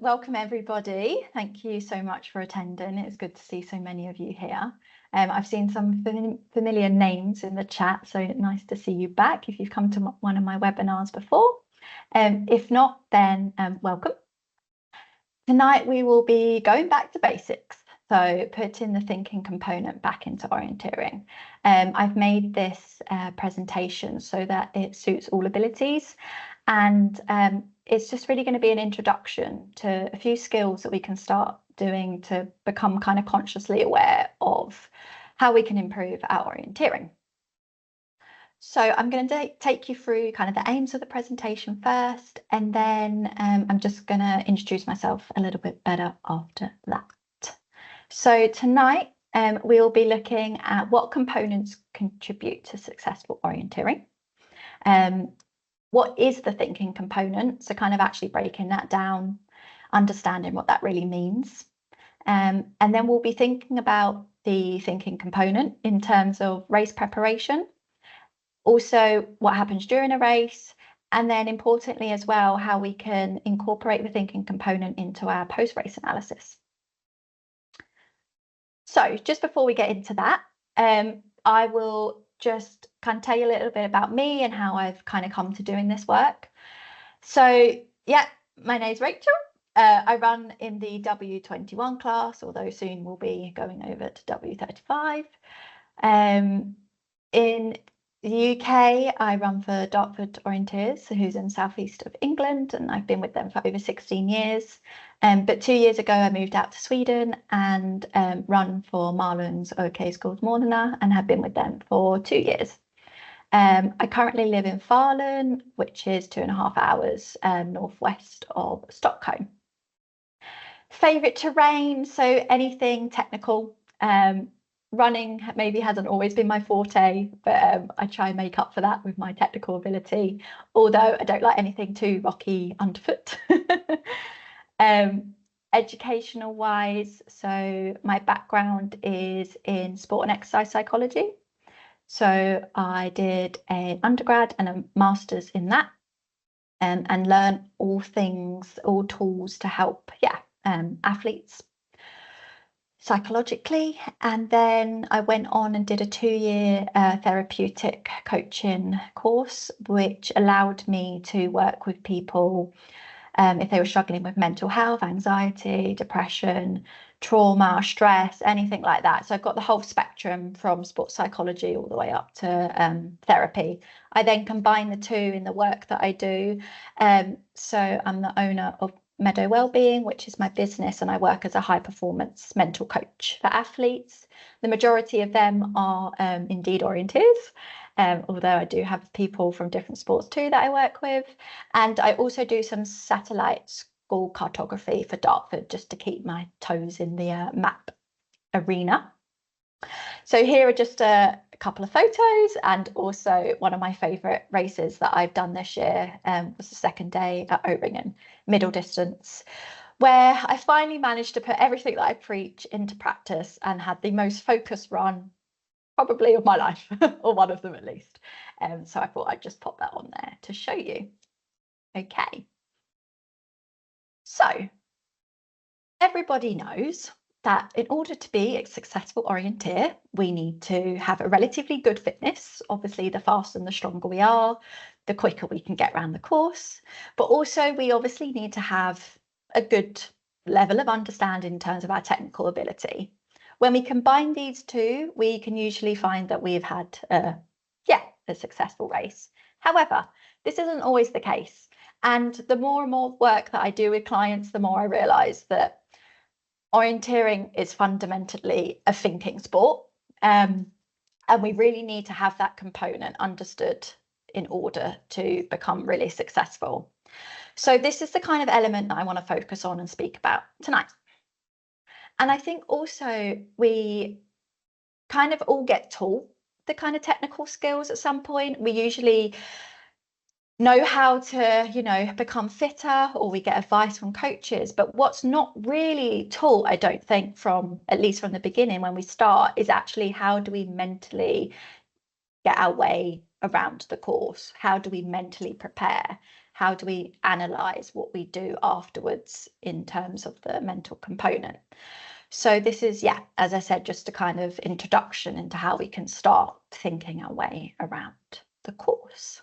Welcome everybody. Thank you so much for attending. It's good to see so many of you here. I've seen some familiar names in the chat, so nice to see you back if you've come to one of my webinars before. If not, then welcome. Tonight we will be going back to basics, so putting the thinking component back into orienteering. I've made this presentation so that it suits all abilities, and it's just really going to be an introduction to a few skills that we can start doing to become kind of consciously aware of how we can improve our orienteering. So I'm going to take you through kind of the aims of the presentation first, and then I'm just going to introduce myself a little bit better after that. So tonight we'll be looking at what components contribute to successful orienteering. What is the thinking component? So kind of actually breaking that down, understanding what that really means. And then we'll be thinking about the thinking component in terms of race preparation, also what happens during a race, and then importantly as well, how we can incorporate the thinking component into our post-race analysis. So just before we get into that, I will just kind of tell you a little bit about me and how I've kind of come to doing this work. So yeah, my name's Rachel. I run in the W21 class, although soon we'll be going over to W35. In the UK, I run for Dartford Orienteers, who's in southeast of England, and I've been with them for over 16 years. But 2 years ago, I moved out to Sweden and run for Marlons OK Schools Mornarna, and have been with them for 2 years. I currently live in Falun, which is 2.5 hours northwest of Stockholm. Favourite terrain, so anything technical. Running maybe hasn't always been my forte, but I try and make up for that with my technical ability, although I don't like anything too rocky underfoot. Educational wise, so my background is in sport and exercise psychology. So I did an undergrad and a master's in that, and learn all things, all tools to help, athletes psychologically. And then I went on and did a 2-year therapeutic coaching course, which allowed me to work with people if they were struggling with mental health, anxiety, depression, trauma, stress, anything like that. So I've got the whole spectrum from sports psychology all the way up to therapy. I then combine the two in the work that I do. So I'm the owner of Meadow Wellbeing, which is my business, and I work as a high performance mental coach for athletes. The majority of them are indeed orienteers, although I do have people from different sports too that I work with. And I also do some satellite school cartography for Dartford, just to keep my toes in the map arena. So here are just a couple of photos, and also one of my favourite races that I've done this year was the second day at Orienteering, middle distance, where I finally managed to put everything that I preach into practice and had the most focused run probably of my life, or one of them at least. So I thought I'd just pop that on there to show you. Okay. So everybody knows that in order to be a successful orienteer, we need to have a relatively good fitness. Obviously, the faster and the stronger we are, the quicker we can get around the course. But also, we obviously need to have a good level of understanding in terms of our technical ability. When we combine these two, we can usually find that we've had a successful race. However, this isn't always the case. And the more and more work that I do with clients, the more I realise that orienteering is fundamentally a thinking sport, and we really need to have that component understood in order to become really successful. So this is the kind of element that I want to focus on and speak about tonight. And I think also we kind of all get taught the kind of technical skills at some point. We usually know how to, become fitter, or we get advice from coaches. But what's not really taught, I don't think, at least from the beginning when we start, is actually how do we mentally get our way around the course? How do we mentally prepare? how do we analyze what we do afterwards in terms of the mental component. So this is, yeah, as I said, just a kind of introduction into how we can start thinking our way around the course.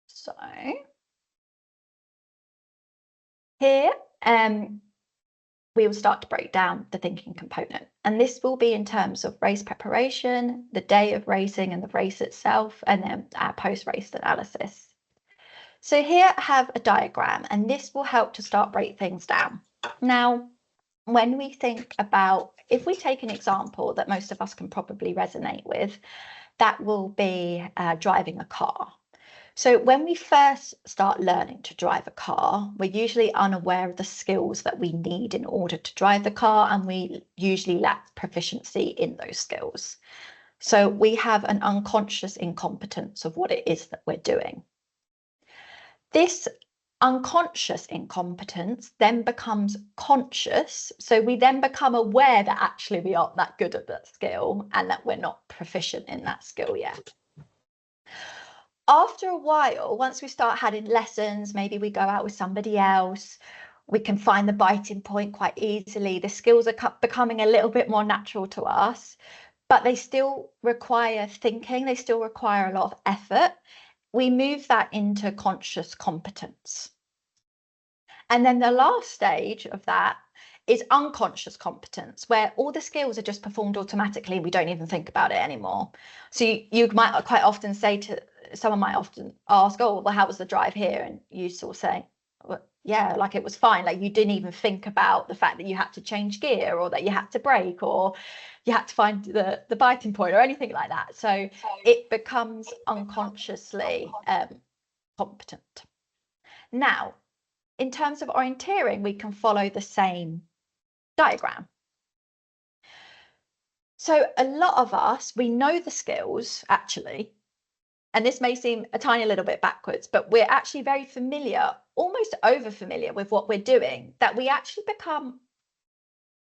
So here, we will start to break down the thinking component. And this will be in terms of race preparation, the day of racing and the race itself, and then our post-race analysis. So here I have a diagram, and this will help to start break things down. Now, when we think about, if we take an example that most of us can probably resonate with, that will be driving a car. So when we first start learning to drive a car, we're usually unaware of the skills that we need in order to drive the car, and we usually lack proficiency in those skills. So we have an unconscious incompetence of what it is that we're doing. This unconscious incompetence then becomes conscious. So we then become aware that actually we aren't that good at that skill and that we're not proficient in that skill yet. After a while, once we start having lessons, maybe we go out with somebody else, we can find the biting point quite easily. The skills are becoming a little bit more natural to us, but they still require thinking. They still require a lot of effort. We move that into conscious competence. And then the last stage of that is unconscious competence, where all the skills are just performed automatically. We don't even think about it anymore. So you might quite often say to someone, might often ask, oh, well, how was the drive here? And you sort of say, well, yeah, like it was fine. Like you didn't even think about the fact that you had to change gear, or that you had to brake, or you had to find the biting point, or anything like that. So it becomes unconsciously competent. Now, in terms of orienteering, we can follow the same diagram. So a lot of us, we know the skills actually, and this may seem a tiny little bit backwards, but we're actually very familiar, almost over familiar with what we're doing, that we actually become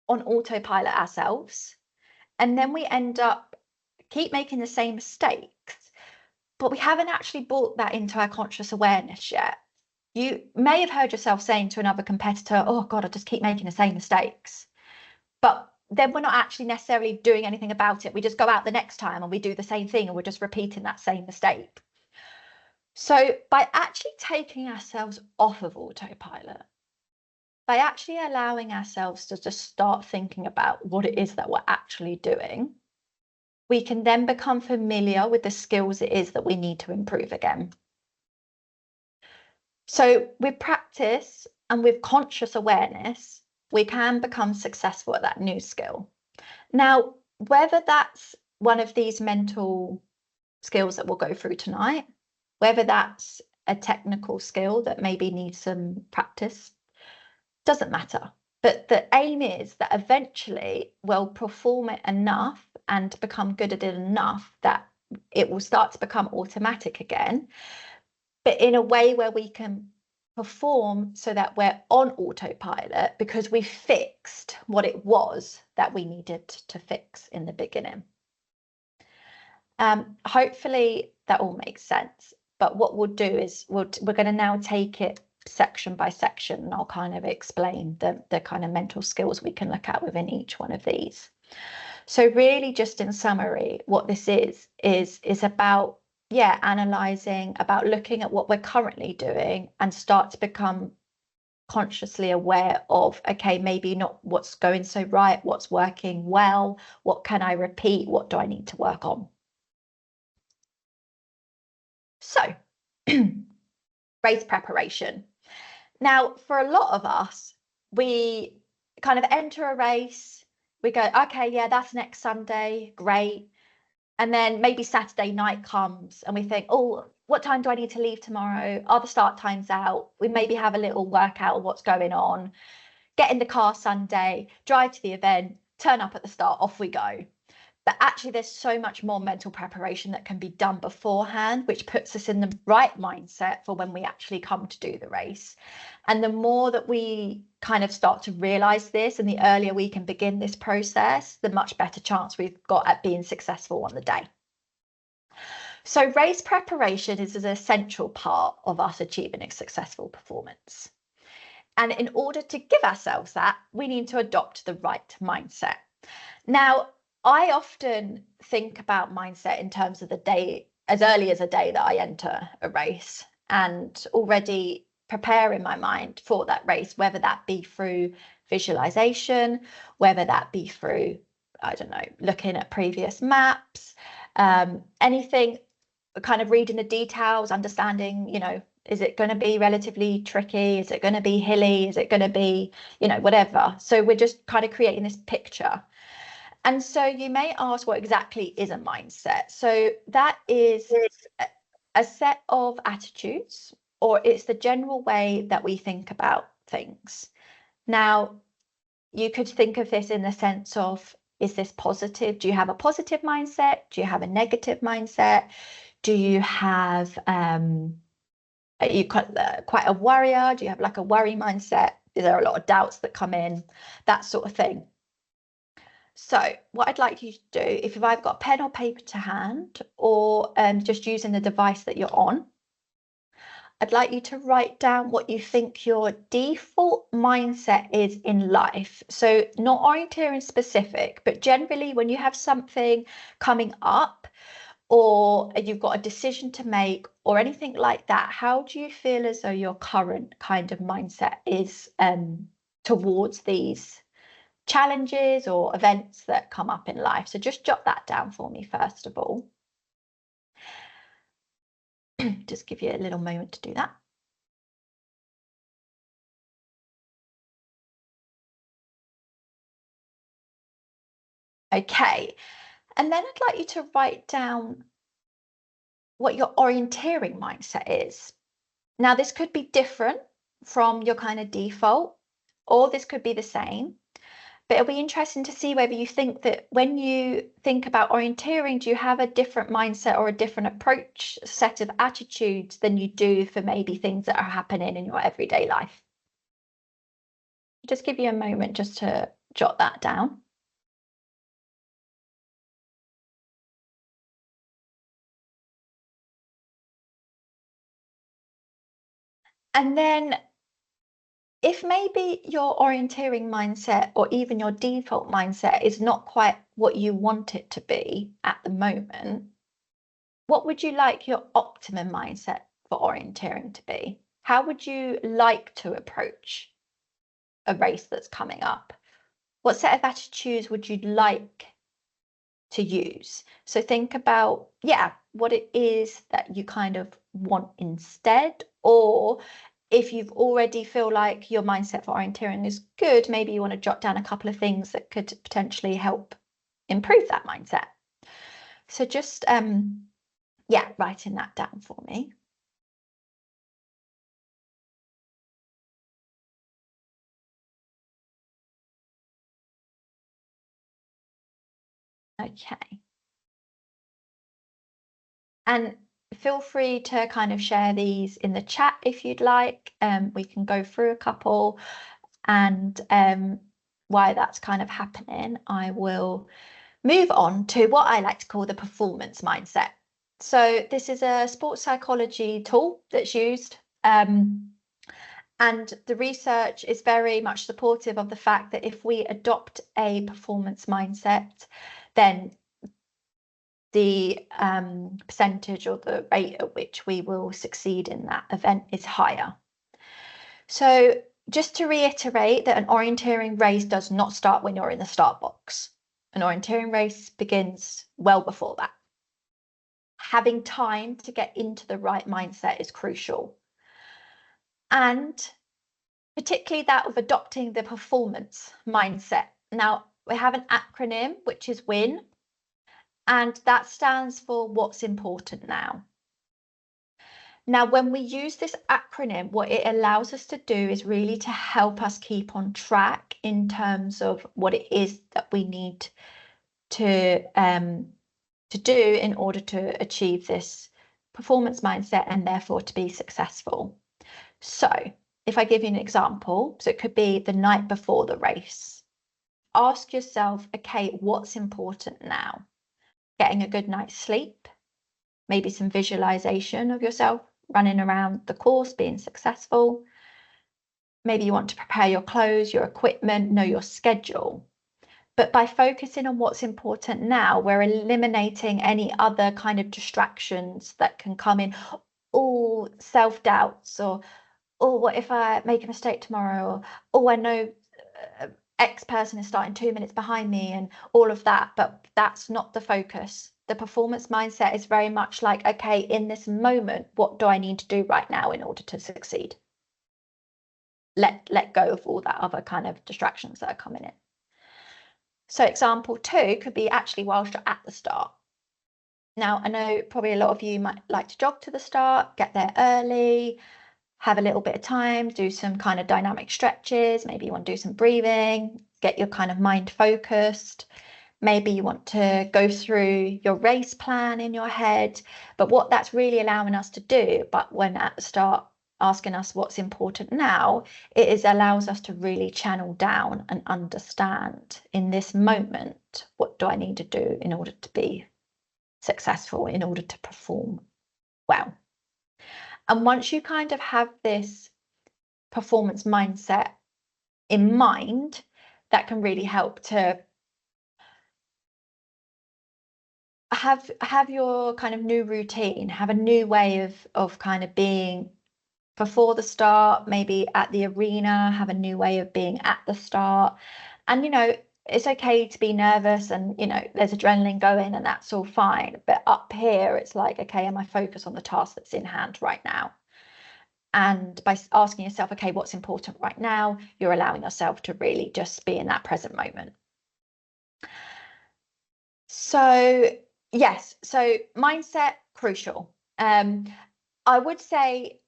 on autopilot ourselves. And then we end up keep making the same mistakes, but we haven't actually brought that into our conscious awareness yet. You may have heard yourself saying to another competitor, oh God, I just keep making the same mistakes. But then we're not actually necessarily doing anything about it. We just go out the next time and we do the same thing, and we're just repeating that same mistake. So by actually taking ourselves off of autopilot, by actually allowing ourselves to just start thinking about what it is that we're actually doing, we can then become familiar with the skills it is that we need to improve again. So with practice and with conscious awareness, we can become successful at that new skill. Now, whether that's one of these mental skills that we'll go through tonight, whether that's a technical skill that maybe needs some practice, doesn't matter. But the aim is that eventually we'll perform it enough and become good at it enough that it will start to become automatic again, but in a way where we can perform so that we're on autopilot because we fixed what it was that we needed to fix in the beginning. Hopefully that all makes sense. But what we'll do is we're going to now take it section by section, and I'll kind of explain the kind of mental skills we can look at within each one of these. So really, just in summary, what this is about, yeah, analysing, about looking at what we're currently doing and start to become consciously aware of, okay, maybe not what's going so right, what's working well, what can I repeat, what do I need to work on? So, race preparation. Now, for a lot of us, we kind of enter a race, we go, okay, yeah, that's next Sunday, great. And then maybe Saturday night comes and we think, oh, what time do I need to leave tomorrow? Are the start times out? We maybe have a little workout of what's going on, get in the car Sunday, drive to the event, turn up at the start, off we go. But actually, there's so much more mental preparation that can be done beforehand, which puts us in the right mindset for when we actually come to do the race. And the more that we kind of start to realize this, and the earlier we can begin this process, the much better chance we've got at being successful on the day. So race preparation is an essential part of us achieving a successful performance. And in order to give ourselves that, we need to adopt the right mindset. Now, I often think about mindset in terms of the day, as early as a day that I enter a race, and already prepare in my mind for that race, whether that be through visualization, whether that be through, I don't know, looking at previous maps, anything, kind of reading the details, understanding, is it going to be relatively tricky? Is it going to be hilly? Is it going to be, whatever? So we're just kind of creating this picture. And so you may ask, what exactly is a mindset? So that is a set of attitudes, or it's the general way that we think about things. Now, you could think of this in the sense of, is this positive? Do you have a positive mindset? Do you have a negative mindset? Do you have, are you quite a worrier? Do you have like a worry mindset? Is there a lot of doubts that come in? That sort of thing. So what I'd like you to do, if you've either got a pen or paper to hand, or just using the device that you're on, I'd like you to write down what you think your default mindset is in life. So not orienteering specific, but generally when you have something coming up, or you've got a decision to make or anything like that, how do you feel as though your current kind of mindset is towards these challenges or events that come up in life? So just jot that down for me first of all. Just give you a little moment to do that. Okay, and then I'd like you to write down what your orienteering mindset is. Now, this could be different from your kind of default, or this could be the same. But it'll be interesting to see whether you think that when you think about orienteering, do you have a different mindset or a different approach, set of attitudes than you do for maybe things that are happening in your everyday life? Just give you a moment just to jot that down. And then if maybe your orienteering mindset or even your default mindset is not quite what you want it to be at the moment, what would you like your optimum mindset for orienteering to be? How would you like to approach a race that's coming up? What set of attitudes would you like to use? So think about, what it is that you kind of want instead, or if you've already feel like your mindset for orienteering is good, maybe you want to jot down a couple of things that could potentially help improve that mindset. So just, writing that down for me. Okay. And feel free to kind of share these in the chat if you'd like. We can go through a couple, and why that's kind of happening, I will move on to what I like to call the performance mindset. So this is a sports psychology tool that's used. And the research is very much supportive of the fact that if we adopt a performance mindset, then the percentage or the rate at which we will succeed in that event is higher. So just to reiterate that an orienteering race does not start when you're in the start box. An orienteering race begins well before that. Having time to get into the right mindset is crucial. And particularly that of adopting the performance mindset. Now, we have an acronym, which is WIN, and that stands for what's important now. Now, when we use this acronym, what it allows us to do is really to help us keep on track in terms of what it is that we need to do in order to achieve this performance mindset and therefore to be successful. So if I give you an example, so it could be the night before the race. Ask yourself, okay, what's important now? Getting a good night's sleep, maybe some visualization of yourself running around the course, being successful. Maybe you want to prepare your clothes, your equipment, know your schedule. But by focusing on what's important now, we're eliminating any other kind of distractions that can come in, all self-doubts, or oh, what if I make a mistake tomorrow? Or oh, I know X person is starting 2 minutes behind me, and all of that. But that's not the focus. The performance mindset is very much like, okay, in this moment, what do I need to do right now in order to succeed? Let go of all that other kind of distractions that are coming in. So example 2 could be actually whilst you're at the start. Now, I know probably a lot of you might like to jog to the start, get there early, have a little bit of time, do some kind of dynamic stretches. Maybe you want to do some breathing, get your kind of mind focused. Maybe you want to go through your race plan in your head. But what that's really allowing us to do, but when at the start asking us what's important now, it is allows us to really channel down and understand in this moment, what do I need to do in order to be successful, in order to perform well. And once you kind of have this performance mindset in mind, that can really help to have your kind of new routine, have a new way of kind of being before the start, maybe at the arena, have a new way of being at the start. And it's okay to be nervous, and there's adrenaline going, and that's all fine. But up here, it's like, okay, am I focused on the task that's in hand right now? And by asking yourself, okay, what's important right now, you're allowing yourself to really just be in that present moment. So yes, so mindset, crucial. I would say,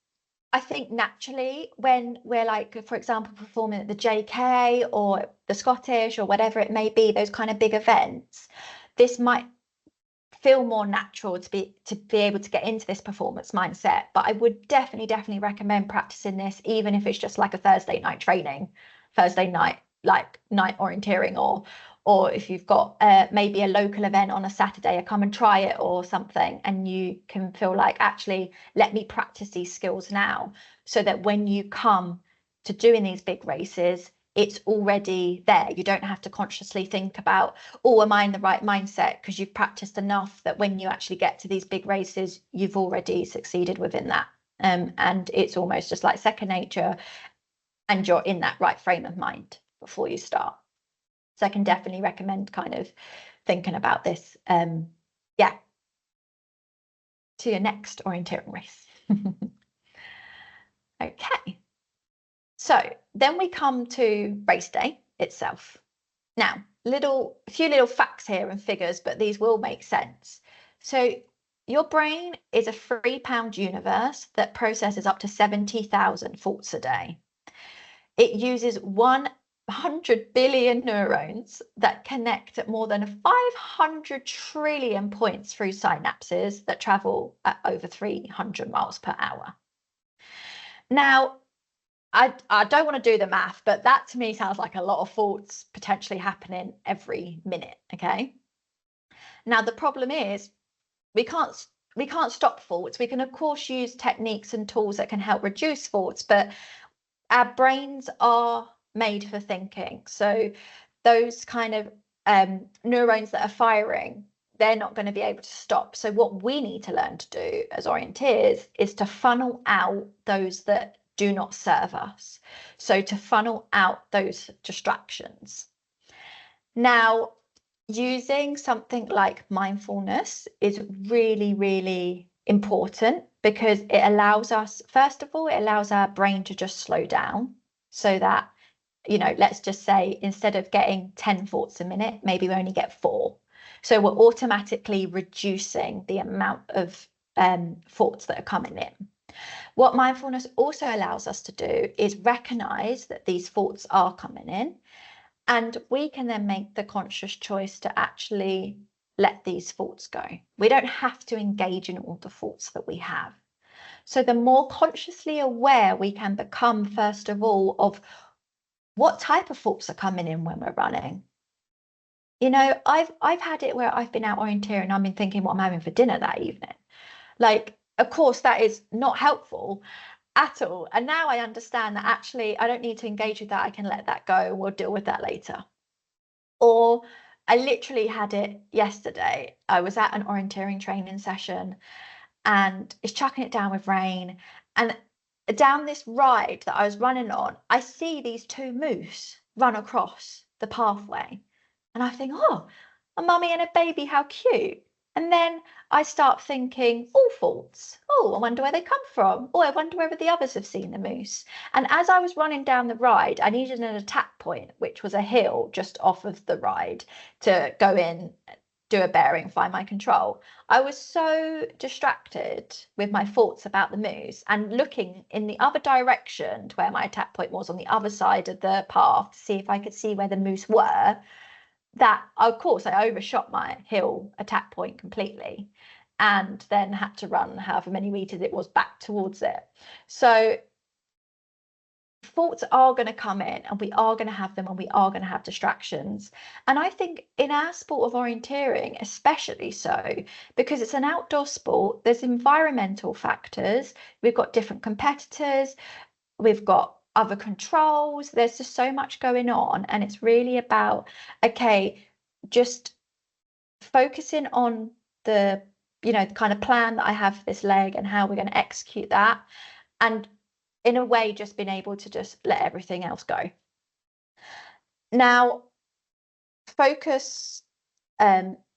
I think naturally when we're like, for example, performing at the JK or the Scottish or whatever it may be, those kind of big events, this might feel more natural to be able to get into this performance mindset. But I would definitely recommend practicing this, even if it's just like a Thursday night training, Thursday night, like night orienteering, or if you've got maybe a local event on a Saturday, come and try it or something, and you can feel like, actually, let me practice these skills now, so that when you come to doing these big races, it's already there. You don't have to consciously think about, oh, am I in the right mindset? Because you've practiced enough that when you actually get to these big races, you've already succeeded within that. And it's almost just like second nature, and you're in that right frame of mind before you start. So I can definitely recommend kind of thinking about this, yeah, to your next orienteering race. Okay. So then we come to race day itself. Now, a few little facts here and figures, but these will make sense. So your brain is a 3-pound universe that processes up to 70,000 thoughts a day. It uses 100 billion neurons that connect at more than 500 trillion points through synapses that travel at over 300 miles per hour. Now, I don't want to do the math, but that to me sounds like a lot of thoughts potentially happening every minute, okay? Now, the problem is we can't stop thoughts. We can, of course, use techniques and tools that can help reduce thoughts, but our brains are made for thinking. So those kind of neurons that are firing, they're not going to be able to stop. So what we need to learn to do as orienteers is to funnel out those that do not serve us. So to funnel out those distractions. Now, using something like mindfulness is really important, because it allows us, first of all, it allows our brain to just slow down, so that, let's just say instead of getting 10 thoughts a minute, maybe we only get 4. So we're automatically reducing the amount of thoughts that are coming in. What mindfulness also allows us to do is recognize that these thoughts are coming in, and we can then make the conscious choice to actually let these thoughts go. We don't have to engage in all the thoughts that we have. So the more consciously aware we can become, first of all, of what type of thoughts are coming in when we're running. I've had it where I've been out orienteering and I've been thinking what I'm having for dinner that evening. Like, of course, that is not helpful at all. And now I understand that actually I don't need to engage with that. I can let that go. We'll deal with that later. Or I literally had it yesterday. I was at an orienteering training session and it's chucking it down with rain. And down this ride that I was running on, I see these two moose run across the pathway. And I think, oh, a mummy and a baby, how cute. And then I start thinking, all faults. Oh, I wonder where they come from. Oh, I wonder whether the others have seen the moose. And as I was running down the ride, I needed an attack point, which was a hill just off of the ride to go in, do a bearing, find my control. I was so distracted with my thoughts about the moose and looking in the other direction to where my attack point was on the other side of the path to see if I could see where the moose were, that of course I overshot my hill attack point completely and then had to run however many meters it was back towards it. So thoughts are going to come in and we are going to have them and we are going to have distractions. And I think in our sport of orienteering, especially so, because it's an outdoor sport, there's environmental factors. We've got different competitors, we've got other controls, there's just so much going on. And it's really about, okay, just focusing on the, the kind of plan that I have for this leg and how we're going to execute that. And in a way, just being able to just let everything else go. Now, focus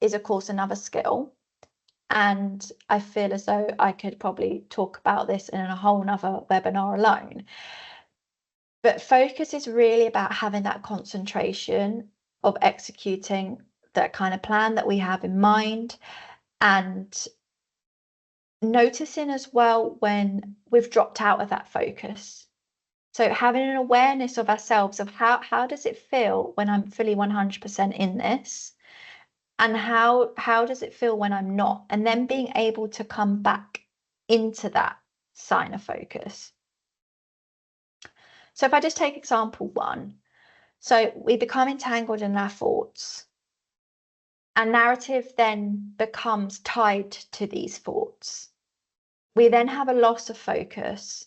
is, of course, another skill. And I feel as though I could probably talk about this in a whole nother webinar alone. But focus is really about having that concentration of executing that kind of plan that we have in mind, and noticing as well when we've dropped out of that focus. So having an awareness of ourselves of how does it feel when I'm fully 100% in this, and how does it feel when I'm not, and then being able to come back into that sign of focus. So if I just take example one, so we become entangled in our thoughts, and narrative then becomes tied to these thoughts. We then have a loss of focus,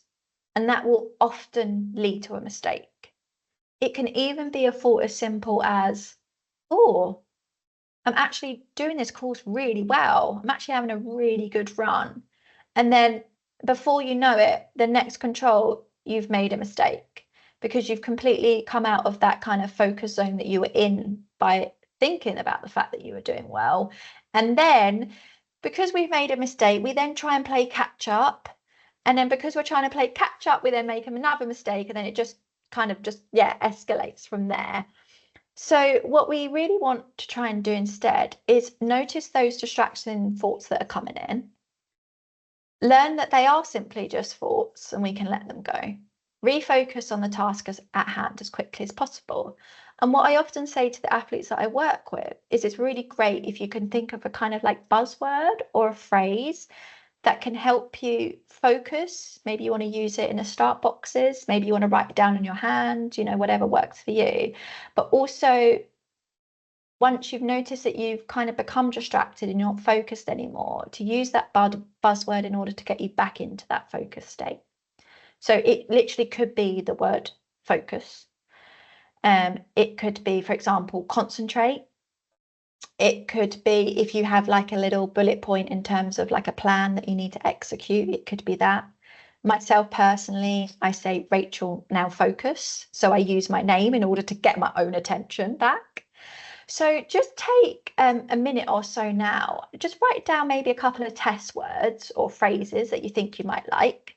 and that will often lead to a mistake. It can even be a thought as simple as, oh, I'm actually doing this course really well. I'm actually having a really good run. And then before you know it, the next control, you've made a mistake because you've completely come out of that kind of focus zone that you were in by thinking about the fact that you were doing well. And then because we've made a mistake, we then try and play catch up. And then because we're trying to play catch up, we then make another mistake, and then it just kind of escalates from there. So what we really want to try and do instead is notice those distracting thoughts that are coming in, learn that they are simply just thoughts and we can let them go, refocus on the task at hand as quickly as possible. And what I often say to the athletes that I work with is it's really great if you can think of a kind of like buzzword or a phrase that can help you focus. Maybe you want to use it in the start boxes. Maybe you want to write it down in your hand, whatever works for you. But also, once you've noticed that you've kind of become distracted and you're not focused anymore, to use that buzzword in order to get you back into that focus state. So it literally could be the word focus. It could be, for example, concentrate. It could be if you have like a little bullet point in terms of like a plan that you need to execute, it could be that. Myself personally, I say, Rachel, now focus. So I use my name in order to get my own attention back. So just take a minute or so now, just write down maybe a couple of test words or phrases that you think you might like.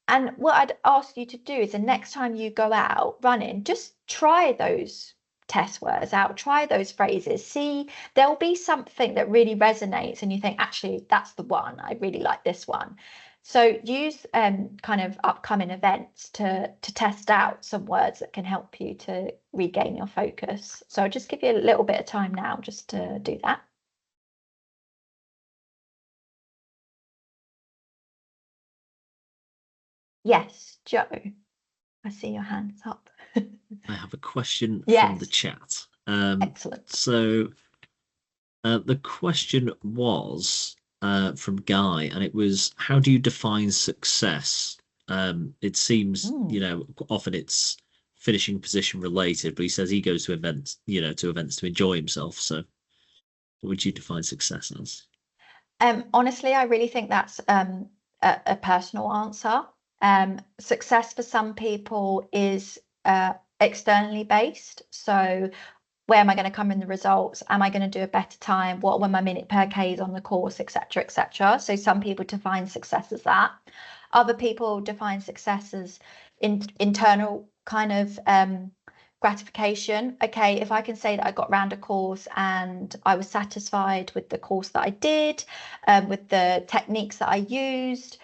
And what I'd ask you to do is the next time you go out running, just try those test words out, try those phrases, see, there'll be something that really resonates and you think, actually, that's the one, I really like this one. So use kind of upcoming events to test out some words that can help you to regain your focus. So I'll just give you a little bit of time now just to do that. Yes, Joe, I see your hands up. I have a question Yes. from the chat. Excellent. So the question was, from Guy, and it was, how do you define success? It seems, often it's finishing position related, but he says he goes to events, to events to enjoy himself. So what would you define success as? Honestly, I really think that's a personal answer. Success for some people is externally based. So where am I going to come in the results? Am I going to do a better time? What were my minute per Ks on the course, etc., etc. So some people define success as that. Other people define success as internal kind of gratification. Okay, if I can say that I got round a course and I was satisfied with the course that I did, with the techniques that I used,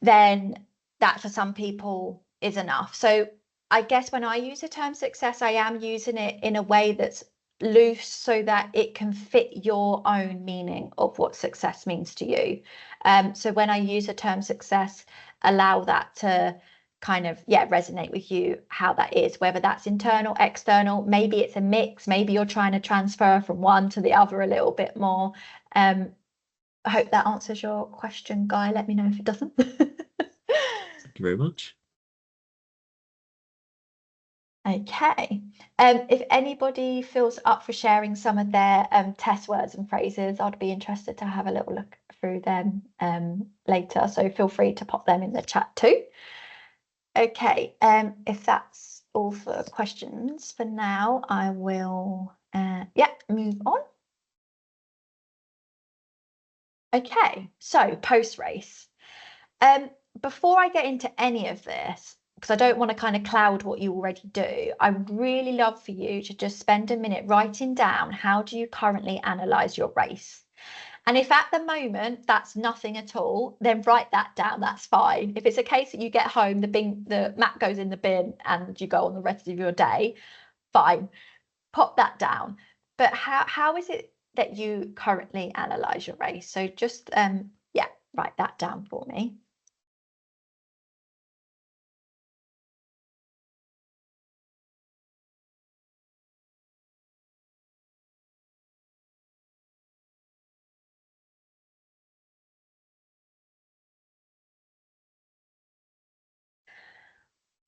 then that for some people is enough. So I guess when I use the term success, I am using it in a way that's loose so that it can fit your own meaning of what success means to you. So when I use the term success, allow that to kind of resonate with you, how that is, whether that's internal, external, maybe it's a mix, maybe you're trying to transfer from one to the other a little bit more. I hope that answers your question, Guy. Let me know if it doesn't. Thank you very much. Okay. If anybody feels up for sharing some of their test words and phrases, I'd be interested to have a little look through them later. So feel free to pop them in the chat too. Okay. If that's all for questions for now, I will move on. Okay. So post race. Before I get into any of this, because I don't want to kind of cloud what you already do, I would really love for you to just spend a minute writing down, how do you currently analyze your race? And if at the moment that's nothing at all, then write that down. That's fine. If it's a case that you get home, the map goes in the bin and you go on the rest of your day, fine, pop that down. But how is it that you currently analyze your race? So just write that down for me.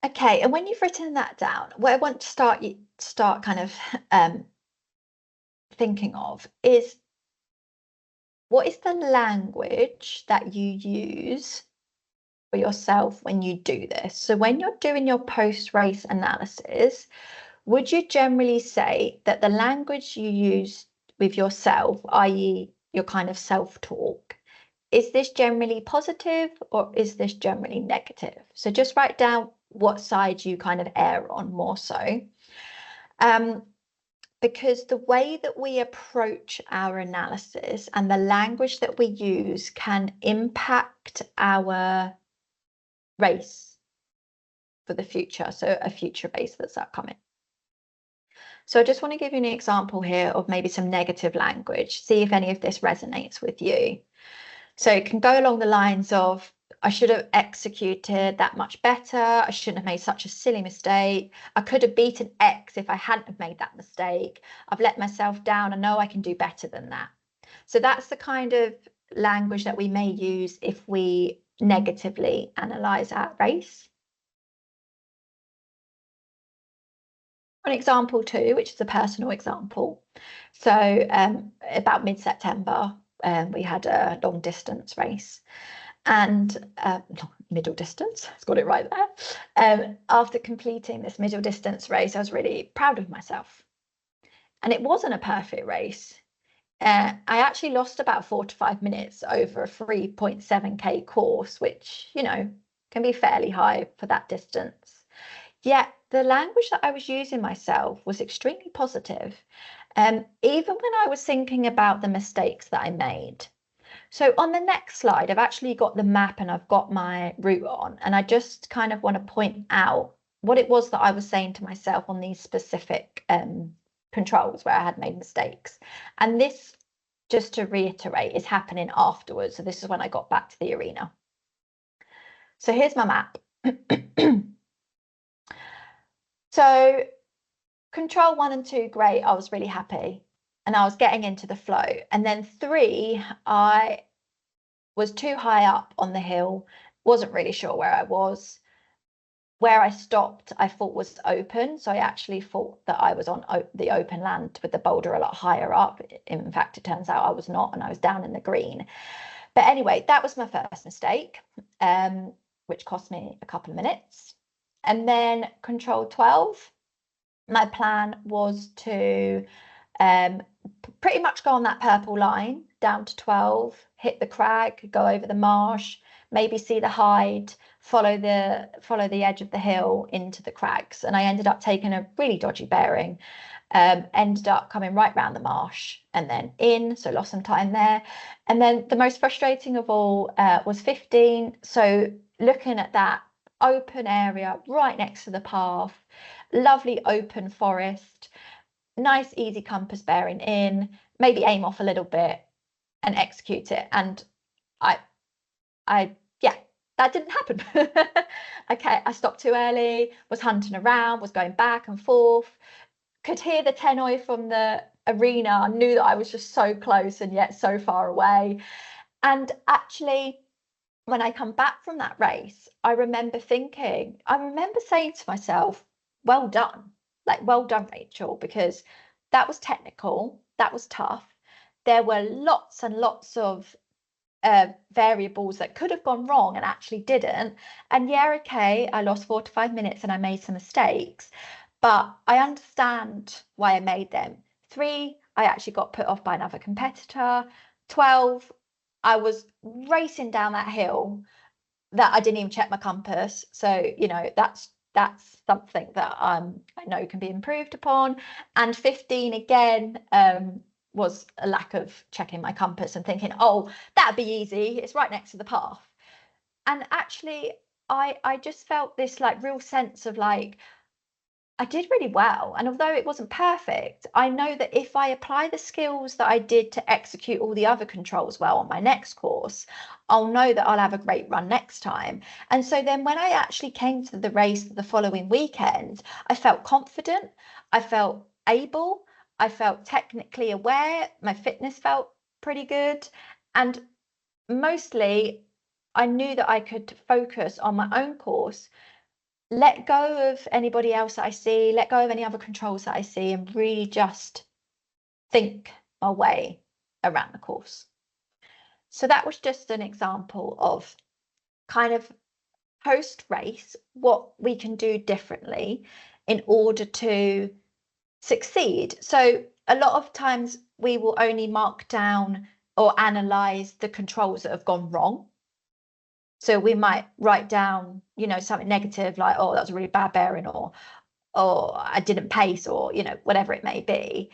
Okay, and when you've written that down, what I want to start kind of thinking of is, what is the language that you use for yourself when you do this? So when you're doing your post-race analysis, would you generally say that the language you use with yourself, i.e. your kind of self-talk, is this generally positive or is this generally negative? So just write down what side you kind of err on more so. Because the way that we approach our analysis and the language that we use can impact our race for the future, so a future race that's upcoming. So I just want to give you an example here of maybe some negative language, see if any of this resonates with you. So it can go along the lines of, I should have executed that much better. I shouldn't have made such a silly mistake. I could have beaten X if I hadn't have made that mistake. I've let myself down. I know I can do better than that. So that's the kind of language that we may use if we negatively analyze our race. An example too, which is a personal example. So about mid-September, we had a long distance race. And middle distance, it's got it right there. After completing this middle distance race, I was really proud of myself. And it wasn't a perfect race. I actually lost about 4 to 5 minutes over a 3.7K course, which, can be fairly high for that distance. Yet the language that I was using myself was extremely positive. Even when I was thinking about the mistakes that I made. So on the next slide, I've actually got the map and I've got my route on, and I just kind of want to point out what it was that I was saying to myself on these specific controls where I had made mistakes. And this, just to reiterate, is happening afterwards. So this is when I got back to the arena. So here's my map. So control 1 and 2, great. I was really happy and I was getting into the flow. And then 3, I was too high up on the hill, wasn't really sure where I was. Where I stopped, I thought was open. So I actually thought that I was on the open land with the boulder a lot higher up. In fact, it turns out I was not, and I was down in the green. But anyway, that was my first mistake, which cost me a couple of minutes. And then control 12, my plan was to pretty much go on that purple line down to 12, hit the crag, go over the marsh, maybe see the hide, follow the edge of the hill into the crags. And I ended up taking a really dodgy bearing, ended up coming right round the marsh and then in, so lost some time there. And then the most frustrating of all was 15. So looking at that open area right next to the path, lovely open forest, nice easy compass bearing in, maybe aim off a little bit and execute it. And yeah, that didn't happen. Okay, I stopped too early, was hunting around, was going back and forth, could hear the tenoi from the arena, knew that I was just so close and yet so far away. And actually, when I come back from that race, I remember saying to myself, well done, like, well done, Rachel, because that was technical, that was tough. There were lots and lots of variables that could have gone wrong and actually didn't. And yeah, okay, I lost 4 to 5 minutes and I made some mistakes, but I understand why I made them. 3, I actually got put off by another competitor. 12, I was racing down that hill that I didn't even check my compass. So, you know, that's something that I know can be improved upon. And 15 again, was a lack of checking my compass and thinking, oh, that'd be easy, it's right next to the path. And actually, I just felt this like real sense of like, I did really well. And although it wasn't perfect, I know that if I apply the skills that I did to execute all the other controls well on my next course, I'll know that I'll have a great run next time. And so then when I actually came to the race the following weekend, I felt confident, I felt able, I felt technically aware, my fitness felt pretty good. And mostly, I knew that I could focus on my own course, let go of anybody else that I see, let go of any other controls that I see, and really just think my way around the course. So that was just an example of kind of post-race, what we can do differently in order to succeed. So a lot of times we will only mark down or analyze the controls that have gone wrong. So we might write down, you know, something negative like, oh, that was a really bad bearing, or I didn't pace, or, you know, whatever it may be.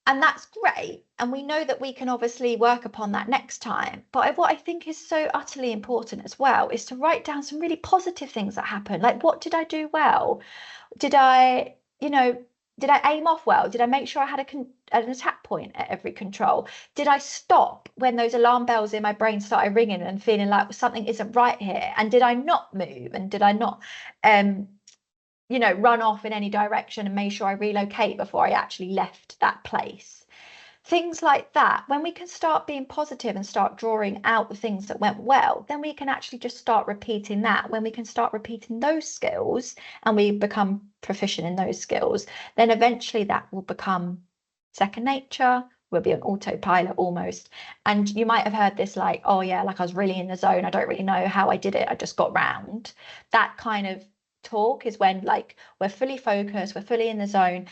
And that's great. And we know that we can obviously work upon that next time. But what I think is so utterly important as well is to write down some really positive things that happen. Like, what did I do well? Did I, you know, did I aim off well? Did I make sure I had an attack point at every control? Did I stop when those alarm bells in my brain started ringing and feeling like something isn't right here? And did I not move? And did I not, you know, run off in any direction and make sure I relocate before I actually left that place? Things like that. When we can start being positive and start drawing out the things that went well, then we can actually just start repeating that. When we can start repeating those skills and we become proficient in those skills, then eventually that will become second nature. We'll be on autopilot almost. And you might have heard this like, oh yeah, like I was really in the zone, I don't really know how I did it, I just got round. That kind of talk is when like we're fully focused, we're fully in the zone.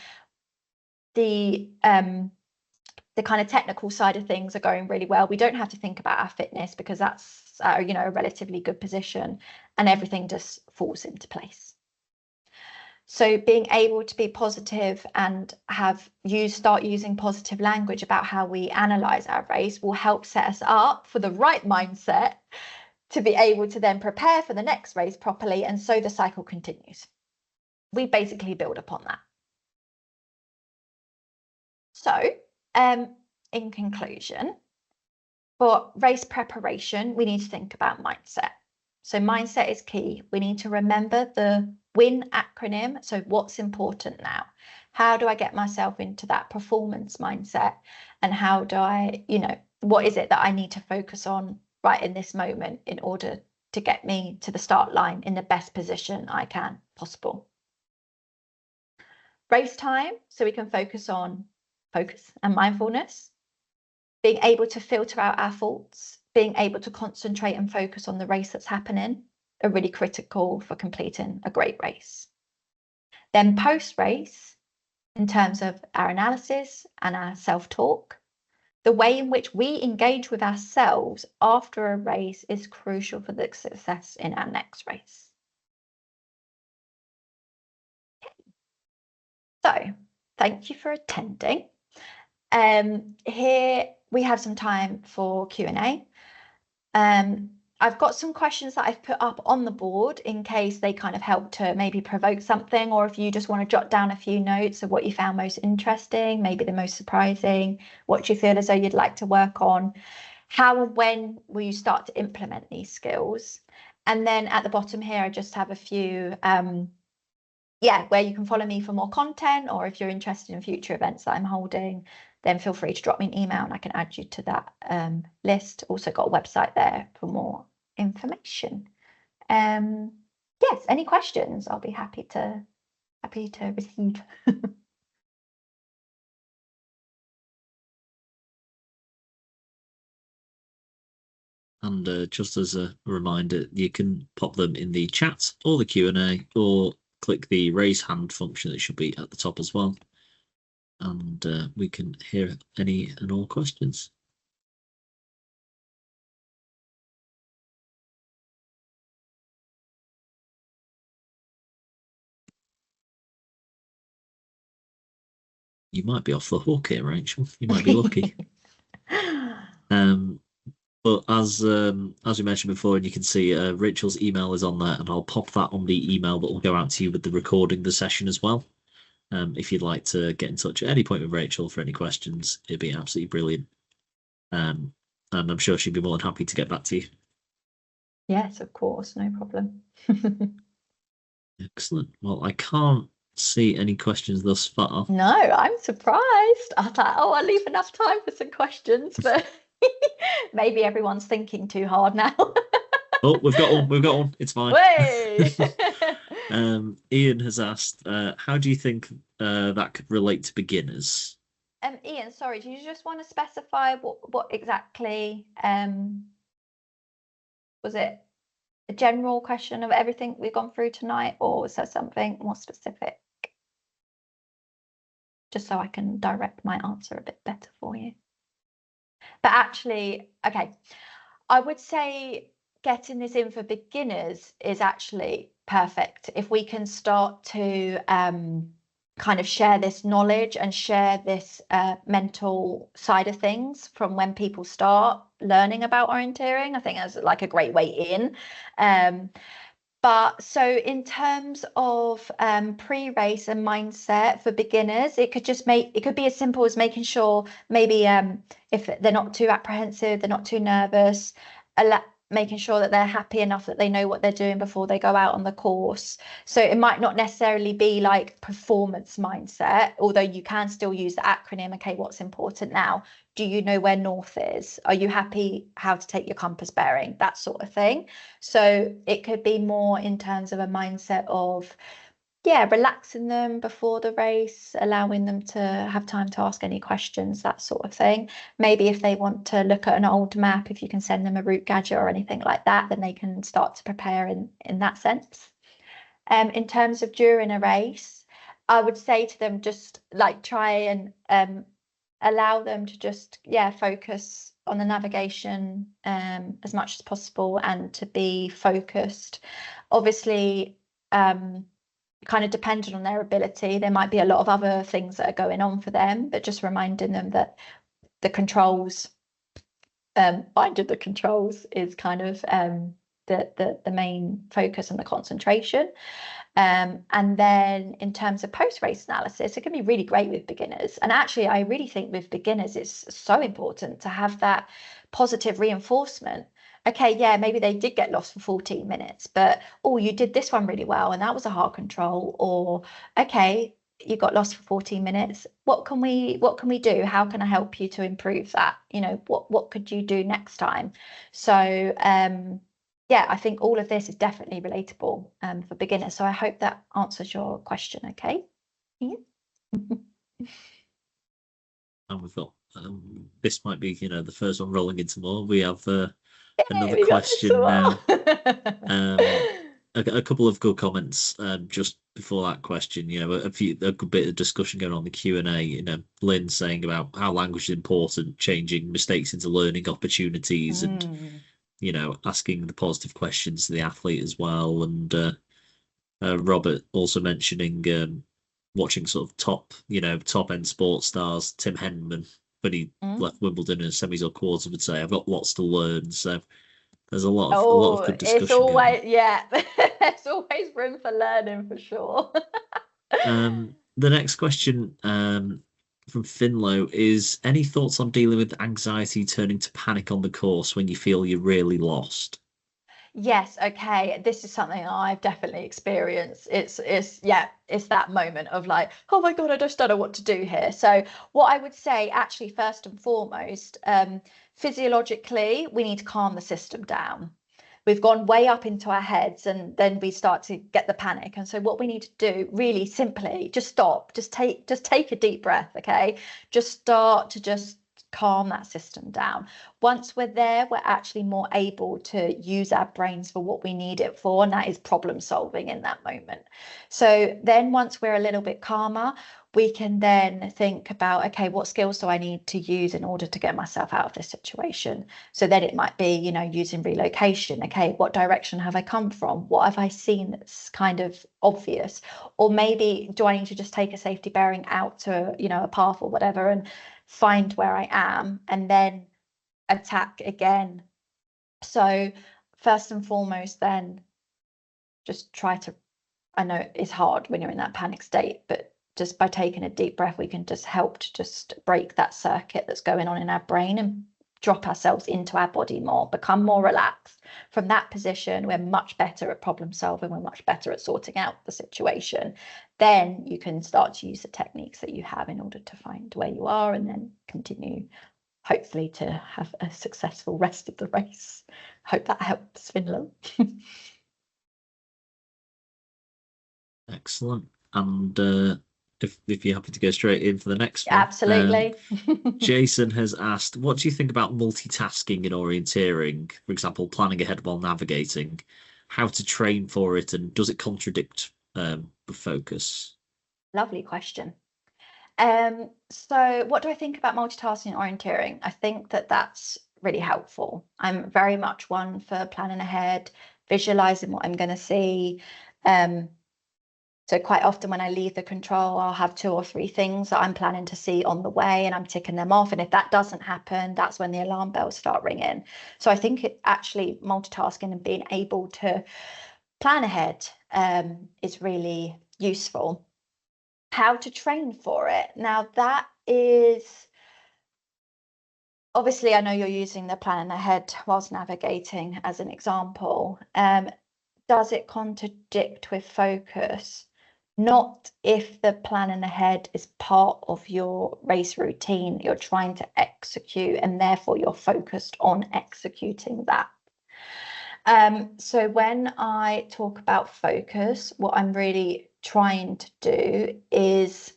The kind of technical side of things are going really well. We don't have to think about our fitness because that's you know, a relatively good position, and everything just falls into place. So being able to be positive and start using positive language about how we analyze our race will help set us up for the right mindset to be able to then prepare for the next race properly, and so the cycle continues. We basically build upon that. So in conclusion, for race preparation, we need to think about mindset. So mindset is key. We need to remember the WIN acronym. So what's important now? How do I get myself into that performance mindset? And how do I, you know, what is it that I need to focus on right in this moment in order to get me to the start line in the best position I can possible. Race time, so we can focus on focus and mindfulness, being able to filter out our thoughts, being able to concentrate and focus on the race that's happening, are really critical for completing a great race. Then post-race, in terms of our analysis and our self-talk, the way in which we engage with ourselves after a race is crucial for the success in our next race. So, thank you for attending. Here we have some time for Q&A. I've got some questions that I've put up on the board in case they kind of help to maybe provoke something, or if you just want to jot down a few notes of what you found most interesting, maybe the most surprising, what you feel as though you'd like to work on, how and when will you start to implement these skills? And then at the bottom here, I just have a few, where you can follow me for more content, or if you're interested in future events that I'm holding, then feel free to drop me an email and I can add you to that list. Also got a website there for more information. Yes, any questions? I'll be happy to receive. And just as a reminder, you can pop them in the chat or the Q&A, or click the raise hand function that should be at the top as well. And we can hear any and all questions. You might be off the hook here, Rachel. You might be lucky. But as we mentioned before, and you can see Rachel's email is on there, and I'll pop that on the email that will go out to you with the recording of the session as well. If you'd like to get in touch at any point with Rachel for any questions, it'd be absolutely brilliant. And I'm sure she'd be more than happy to get back to you. Yes, of course, no problem. Excellent. Well, I can't see any questions thus far. No, I'm surprised. I thought, oh, I'll leave enough time for some questions, but maybe everyone's thinking too hard now. Oh, we've got one. It's fine. Ian has asked, how do you think that could relate to beginners? Ian, sorry, do you just want to specify what exactly was it? A general question of everything we've gone through tonight, or was there something more specific? Just so I can direct my answer a bit better for you. But actually, okay, I would say getting this in for beginners is actually perfect. If we can start to kind of share this knowledge and share this mental side of things from when people start learning about orienteering, I think that's like a great way in. But so in terms of pre-race and mindset for beginners, it could be as simple as making sure maybe if they're not too apprehensive, they're not too nervous, making sure that they're happy enough that they know what they're doing before they go out on the course. So it might not necessarily be like performance mindset, although you can still use the acronym. Okay, what's important now? Do you know where north is? Are you happy how to take your compass bearing? That sort of thing. So it could be more in terms of a mindset of, relaxing them before the race, allowing them to have time to ask any questions, that sort of thing. Maybe if they want to look at an old map, if you can send them a route gadget or anything like that, then they can start to prepare in that sense. In terms of during a race, I would say to them, just like try and allow them to just focus on the navigation as much as possible, and to be focused. Obviously, kind of dependent on their ability, there might be a lot of other things that are going on for them, but just reminding them that the controls, finding the controls is kind of the main focus and the concentration. And then in terms of post-race analysis, it can be really great with beginners. And actually, I really think with beginners, it's so important to have that positive reinforcement. Okay, maybe they did get lost for 14 minutes, but, oh, you did this one really well, and that was a hard control. Or, okay, you got lost for 14 minutes. What can we do? How can I help you to improve that? What could you do next time? So yeah, I think all of this is definitely relatable for beginners. So I hope that answers your question. Okay. Yeah. And we've got this might be the first one rolling into more. We have another We got question some now. more. A couple of good comments just before that question. A good bit of discussion going on in the Q&A. Lynn saying about how language is important, changing mistakes into learning opportunities, and asking the positive questions to the athlete as well. And Robert also mentioning watching sort of top end sports stars. Tim Henman, when he left Wimbledon in semis or quarters, would say, "I've got lots to learn." So there's a lot of good It's discussion going on. always, yeah, there's always room for learning for sure. The next question from Finlow is: any thoughts on dealing with anxiety turning to panic on the course when you feel you're really lost? Yes, okay. This is something I've definitely experienced. It's that moment of like, oh my God, I just don't know what to do here. So what I would say actually first and foremost, physiologically, we need to calm the system down. We've gone way up into our heads and then we start to get the panic. And so what we need to do really simply, just stop, just take a deep breath, okay? Just start to just calm that system down. Once we're there, we're actually more able to use our brains for what we need it for, and that is problem solving in that moment. So then once we're a little bit calmer, we can then think about, okay, what skills do I need to use in order to get myself out of this situation? So then it might be, using relocation. Okay, what direction have I come from? What have I seen that's kind of obvious? Or maybe do I need to just take a safety bearing out to, a path or whatever and find where I am and then attack again? So first and foremost, then just try to, I know it's hard when you're in that panic state, but just by taking a deep breath, we can just help to just break that circuit that's going on in our brain and drop ourselves into our body more, become more relaxed. From that position, we're much better at problem solving, we're much better at sorting out the situation. Then you can start to use the techniques that you have in order to find where you are and then continue, hopefully, to have a successful rest of the race. Hope that helps, Finland. Excellent. And if you're happy to go straight in for the next one. Absolutely. Jason has asked, what do you think about multitasking in orienteering? For example, planning ahead while navigating, how to train for it, and does it contradict the focus? Lovely question. So what do I think about multitasking and orienteering? I think that that's really helpful. I'm very much one for planning ahead, visualizing what I'm going to see. So quite often when I leave the control, I'll have 2 or 3 things that I'm planning to see on the way and I'm ticking them off. And if that doesn't happen, that's when the alarm bells start ringing. So I think it actually multitasking and being able to plan ahead is really useful. How to train for it. Now that is, obviously I know you're using the plan ahead whilst navigating as an example. Does it contradict with focus? Not if the planning ahead is part of your race routine that you're trying to execute and therefore you're focused on executing that. So when I talk about focus, what I'm really trying to do is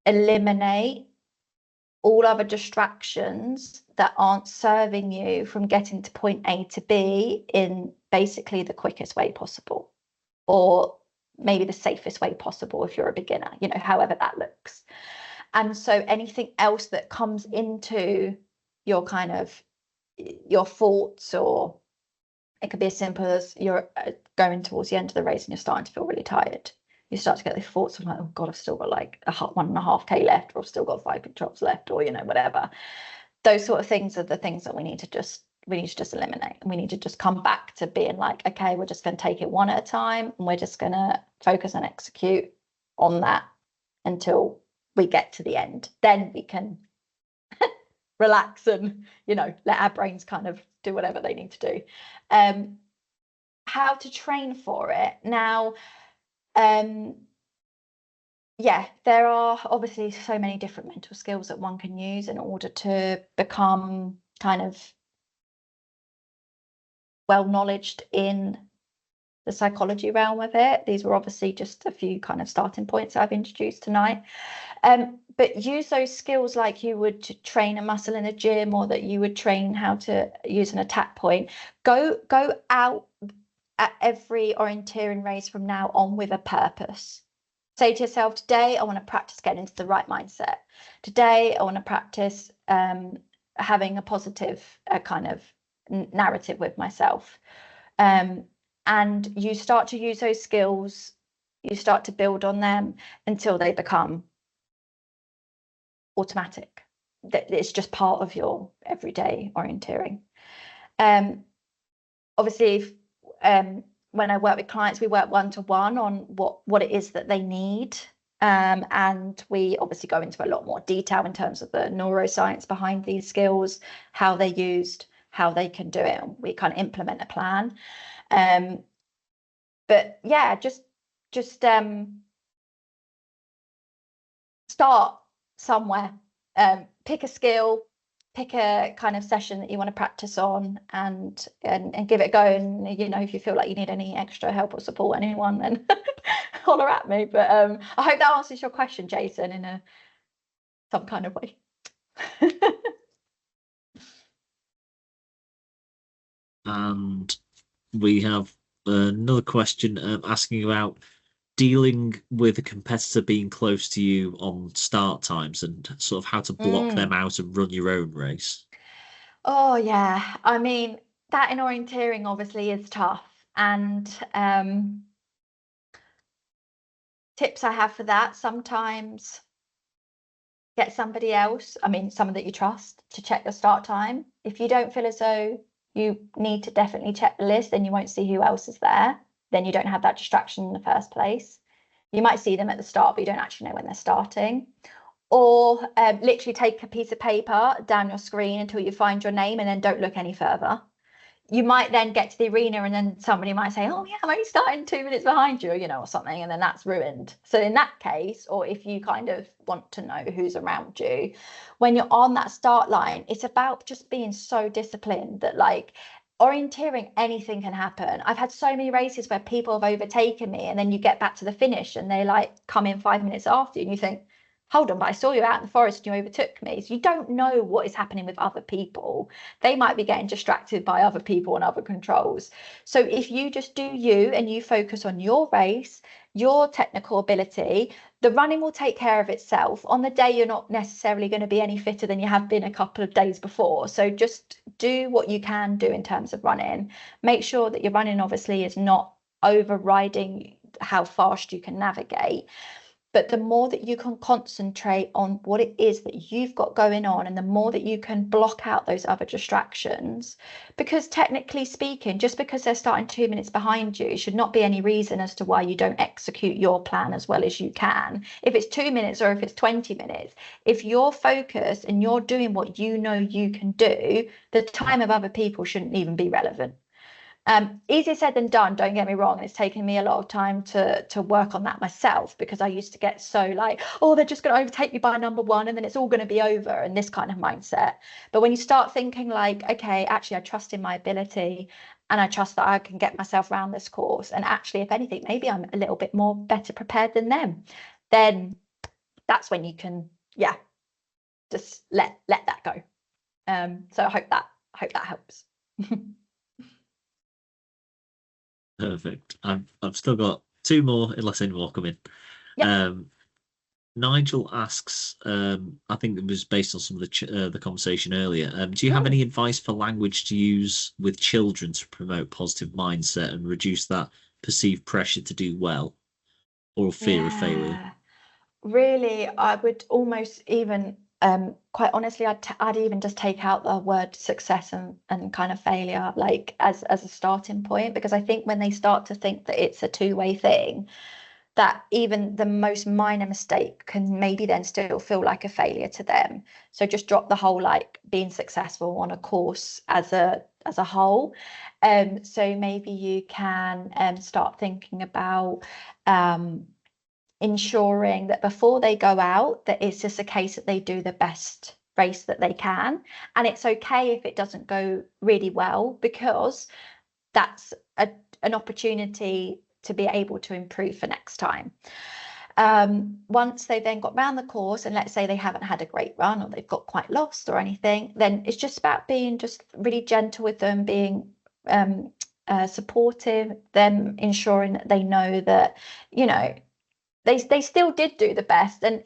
eliminate all other distractions that aren't serving you from getting to point A to B in basically the quickest way possible, or maybe the safest way possible if you're a beginner, however that looks. And so anything else that comes into your kind of your thoughts, or it could be as simple as you're going towards the end of the race and you're starting to feel really tired. You start to get these thoughts of like, oh God, I've still got like 1.5K left, or I've still got 5 controls left, or whatever. Those sort of things are the things that we need to just eliminate. And we need to just come back to being like, okay, we're just going to take it one at a time, and we're just going to focus and execute on that until we get to the end. Then we can relax and let our brains kind of do whatever they need to do. How to train for it now. yeah, there are obviously so many different mental skills that one can use in order to become kind of well knowledged in the psychology realm of it. These were obviously just a few kind of starting points I've introduced tonight. But use those skills like you would to train a muscle in a gym, or that you would train how to use an attack point. Go out at every orienteering race from now on with a purpose. Say to yourself, today I want to practice getting into the right mindset. Today I want to practice having a positive kind of narrative with myself. And you start to use those skills, you start to build on them until they become automatic. That it's just part of your everyday orienteering. Obviously, if, when I work with clients, we work one-to-one on what it is that they need. And we obviously go into a lot more detail in terms of the neuroscience behind these skills, how they're used, how they can do it. We kind of implement a plan. But yeah, just start somewhere. Pick a skill, pick a kind of session that you want to practice on, and give it a go. And you know, if you feel like you need any extra help or support, anyone, then holler at me. But I hope that answers your question, Jason, in some kind of way. And we have another question asking about dealing with a competitor being close to you on start times and sort of how to block them out and run your own race. Oh yeah, I mean, that in orienteering obviously is tough. And tips I have for that: sometimes get somebody else, I mean, someone that you trust, to check your start time. If you don't feel as though you need to definitely check the list, then you won't see who else is there. Then you don't have that distraction in the first place. You might see them at the start, but you don't actually know when they're starting. Or literally take a piece of paper down your screen until you find your name, and then don't look any further. You might then get to the arena, and then somebody might say, oh yeah, I'm only starting 2 minutes behind you, you know, or something, and then that's ruined. So in that case, or if you kind of want to know who's around you when you're on that start line, it's about just being so disciplined that, like, orienteering, anything can happen. I've had so many races where people have overtaken me, and then you get back to the finish and they like come in 5 minutes after you, and you think, hold on, but I saw you out in the forest and you overtook me. So you don't know what is happening with other people. They might be getting distracted by other people and other controls. So if you just do you and you focus on your race, your technical ability, the running will take care of itself. On the day, you're not necessarily going to be any fitter than you have been a couple of days before. So just do what you can do in terms of running. Make sure that your running obviously is not overriding how fast you can navigate. But the more that you can concentrate on what it is that you've got going on, and the more that you can block out those other distractions, because technically speaking, just because they're starting 2 minutes behind you should not be any reason as to why you don't execute your plan as well as you can. If it's 2 minutes or if it's 20 minutes, if you're focused and you're doing what you know you can do, the time of other people shouldn't even be relevant. Easier said than done, don't get me wrong. It's taken me a lot of time to work on that myself, because I used to get so like, oh, they're just going to overtake me by number one and then it's all going to be over, and this kind of mindset. But when you start thinking like, okay, actually I trust in my ability, and I trust that I can get myself around this course, and actually, if anything, maybe I'm a little bit more better prepared than them, then that's when you can, yeah, just let that go. So I hope that helps. Perfect. I've still got two more, unless any more come in. Yep. Nigel asks, I think it was based on some of the conversation earlier. Do you have any advice for language to use with children to promote positive mindset and reduce that perceived pressure to do well, or fear of failure? Yeah. Really, I would almost even, quite honestly, I'd even just take out the word success and kind of failure, like as a starting point, because I think when they start to think that it's a two-way thing, that even the most minor mistake can maybe then still feel like a failure to them. So just drop the whole like being successful on a course as a whole. So maybe you can start thinking about ensuring that before they go out, that it's just a case that they do the best race that they can. And it's okay if it doesn't go really well, because that's an opportunity to be able to improve for next time. Once they've then got around the course, and let's say they haven't had a great run or they've got quite lost or anything, then it's just about being just really gentle with them, being supportive, them ensuring that they know that, they still did do the best. And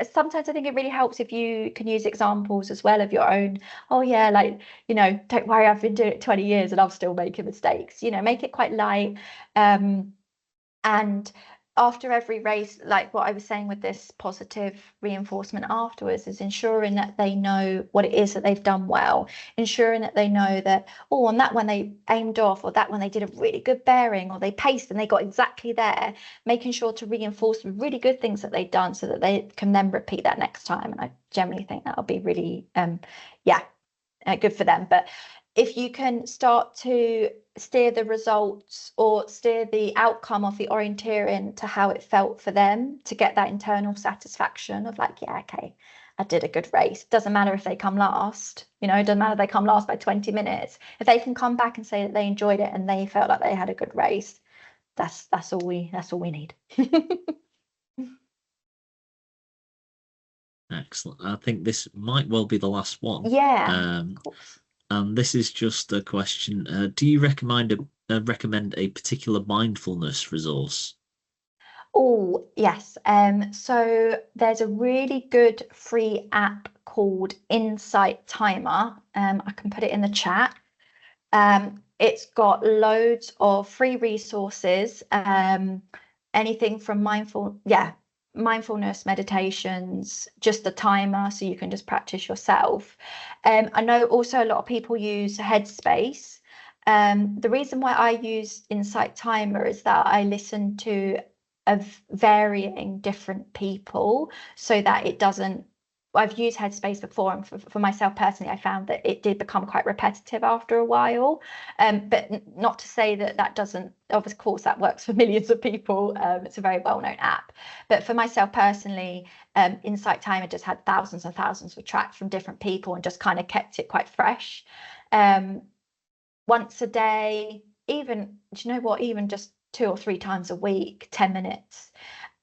sometimes I think it really helps if you can use examples as well of your own. Oh yeah, like, don't worry, I've been doing it 20 years and I'm still making mistakes. Make it quite light. And after every race, like what I was saying with this positive reinforcement afterwards, is ensuring that they know what it is that they've done well, ensuring that they know that, oh, on that one they aimed off, or that one they did a really good bearing, or they paced and they got exactly there, making sure to reinforce the really good things that they've done so that they can then repeat that next time. And I generally think that'll be really, good for them. But if you can start to steer the results or steer the outcome of the orienteering to how it felt for them, to get that internal satisfaction of like, yeah, okay, I did a good race. Doesn't matter if they come last, it doesn't matter if they come last by 20 minutes. If they can come back and say that they enjoyed it and they felt like they had a good race, that's all we need. Excellent. I think this might well be the last one. Yeah, of course. And this is just a question. Do you recommend a particular mindfulness resource? Oh, yes. So there's a really good free app called Insight Timer. I can put it in the chat. It's got loads of free resources, anything from mindfulness meditations, just a timer so you can just practice yourself. I know also a lot of people use Headspace. The reason why I use Insight Timer is that I listen to of varying different people, so that it doesn't. I've used Headspace before, and for myself personally, I found that it did become quite repetitive after a while. But not to say that doesn't. Of course, that works for millions of people. It's a very well-known app. But for myself personally, Insight Timer just had thousands and thousands of tracks from different people and just kind of kept it quite fresh. Once a day, even, do you know what? Even just 2 or 3 times a week, 10 minutes.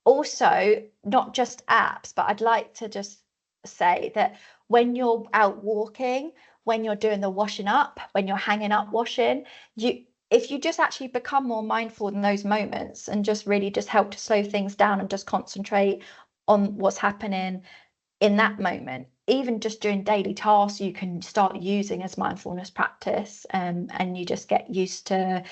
Also, not just apps, but I'd like to just say that when you're out walking, when you're doing the washing up, when you're hanging up washing, if you just actually become more mindful in those moments and just really just help to slow things down and just concentrate on what's happening in that moment, even just doing daily tasks, you can start using as mindfulness practice, and you just get used to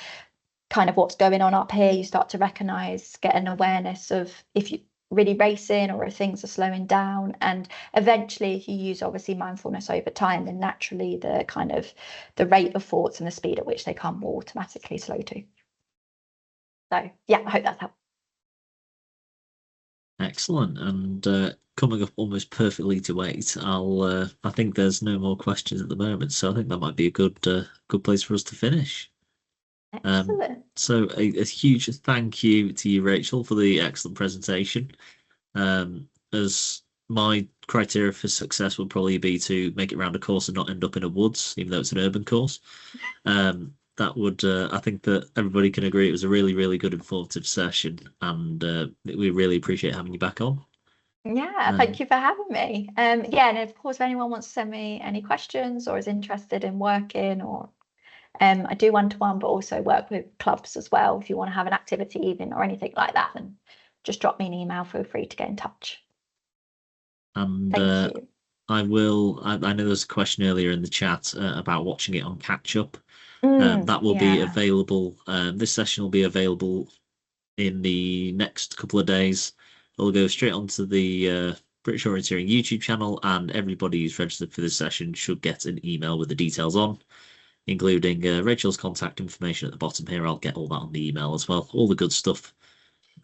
kind of what's going on up here. You start to recognize, get an awareness of if you really racing or if things are slowing down. And eventually, if you use obviously mindfulness over time, then naturally the kind of the rate of thoughts and the speed at which they come will automatically slow too. So yeah, I hope that's helpful. Excellent. And coming up almost perfectly to 8, I think there's no more questions at the moment, so I think that might be a good place for us to finish. Excellent. So a huge thank you to you, Rachel, for the excellent presentation. As my criteria for success would probably be to make it around a course and not end up in a woods, even though it's an urban course. That would, I think that everybody can agree it was a really, really good informative session, and we really appreciate having you back on. Yeah, thank you for having me. Yeah, and of course, if anyone wants to send me any questions or is interested in working, or I do one-to-one, but also work with clubs as well. If you want to have an activity evening or anything like that, then just drop me an email. Feel free to get in touch. And Thank you. I know there's a question earlier in the chat about watching it on catch up. That will be available. This session will be available in the next couple of days. It'll go straight onto the British Orienteering YouTube channel, and everybody who's registered for this session should get an email with the details on, including Rachel's contact information at the bottom here. I'll get all that on the email as well, all the good stuff,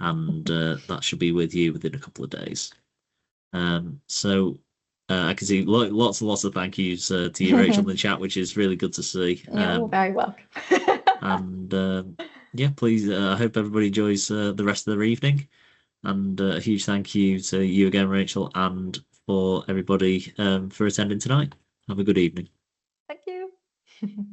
and that should be with you within a couple of days. So I can see lots and lots of thank yous to you, Rachel, in the chat, which is really good to see. You're very welcome. And yeah, please, I hope everybody enjoys the rest of their evening. And a huge thank you to you again, Rachel, and for everybody for attending tonight. Have a good evening. Thank you.